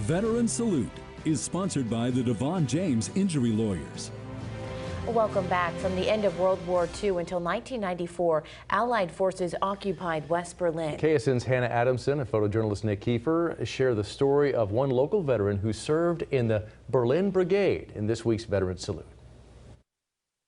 Veteran Salute is sponsored by the Devon James Injury Lawyers. Welcome back. From the end of World War II until 1994, Allied forces occupied West Berlin. KSN's Hannah Adamson and photojournalist Nick Kiefer share the story of one local veteran who served in the Berlin Brigade in this week's Veteran Salute.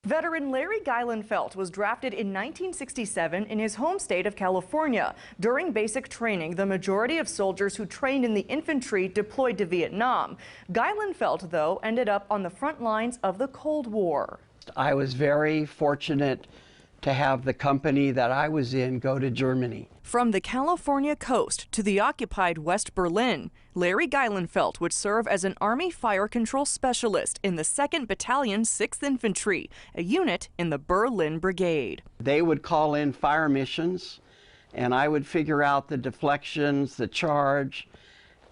Veteran Larry Geilenfeld was drafted in 1967 in his home state of California. During basic training, the majority of soldiers who trained in the infantry deployed to Vietnam. Geilenfeld, though, ended up on the front lines of the Cold War. I was very fortunate to have the company that I was in go to Germany. From the California coast to the occupied West Berlin, Larry Geilenfeld would serve as an Army fire control specialist in the 2nd Battalion, 6th Infantry, a unit in the Berlin Brigade. They would call in fire missions, and I would figure out the deflections, the charge,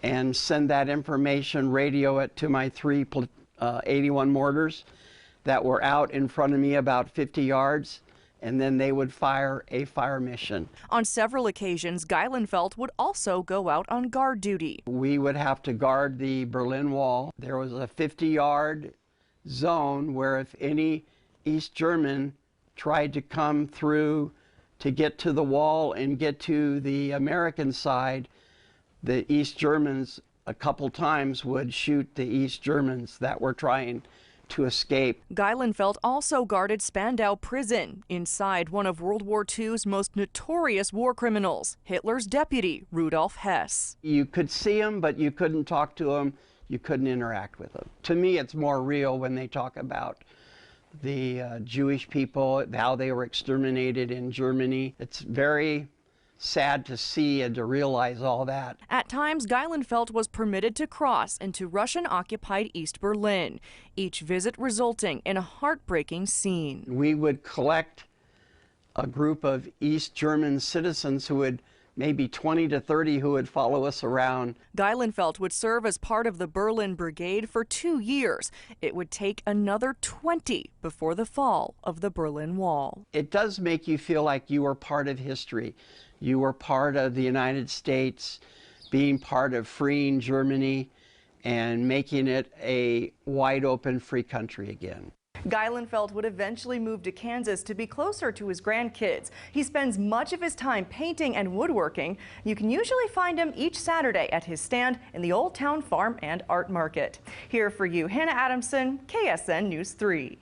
and send that information, radio it to my 3 81 mortars that were out in front of me about 50 yards. And then they would fire a fire mission. On several occasions, Geilenfeld would also go out on guard duty. We would have to guard the Berlin Wall. There was a 50-yard zone where if any East German tried to come through to get to the wall and get to the American side, the East Germans a couple times would shoot the East Germans that were trying to escape. Geilenfeld also guarded Spandau Prison, inside one of World War II's most notorious war criminals, Hitler's deputy, Rudolf Hess. You could see him, but you couldn't talk to him. You couldn't interact with him. To me, it's more real when they talk about the Jewish people, how they were exterminated in Germany. It's very sad to see and to realize all that. At times, Geilenfeld was permitted to cross into Russian-occupied East Berlin, each visit resulting in a heartbreaking scene. We would collect a group of East German citizens who would, maybe 20 to 30, who would follow us around. Geilenfeld would serve as part of the Berlin Brigade for 2 years. It would take another 20 before the fall of the Berlin Wall. It does make you feel like you are part of history. You were part of the United States, being part of freeing Germany and making it a wide open free country again. Geilenfeld would eventually move to Kansas to be closer to his grandkids. He spends much of his time painting and woodworking. You can usually find him each Saturday at his stand in the Old Town Farm and Art Market. Here for you, Hannah Adamson, KSN News 3.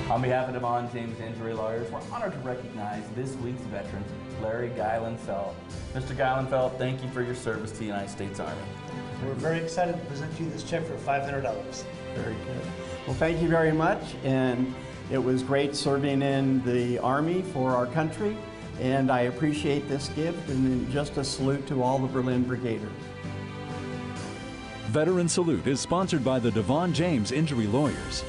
On behalf of Devon James Injury Lawyers, we're honored to recognize this week's veteran, Larry Geilenfeld. Mr. Geilenfeld, thank you for your service to the United States Army. We're very excited to present you this check for $500. Very good. Well, thank you very much, and it was great serving in the Army for our country, and I appreciate this gift, and just a salute to all the Berlin Brigaders. Veteran Salute is sponsored by the Devon James Injury Lawyers.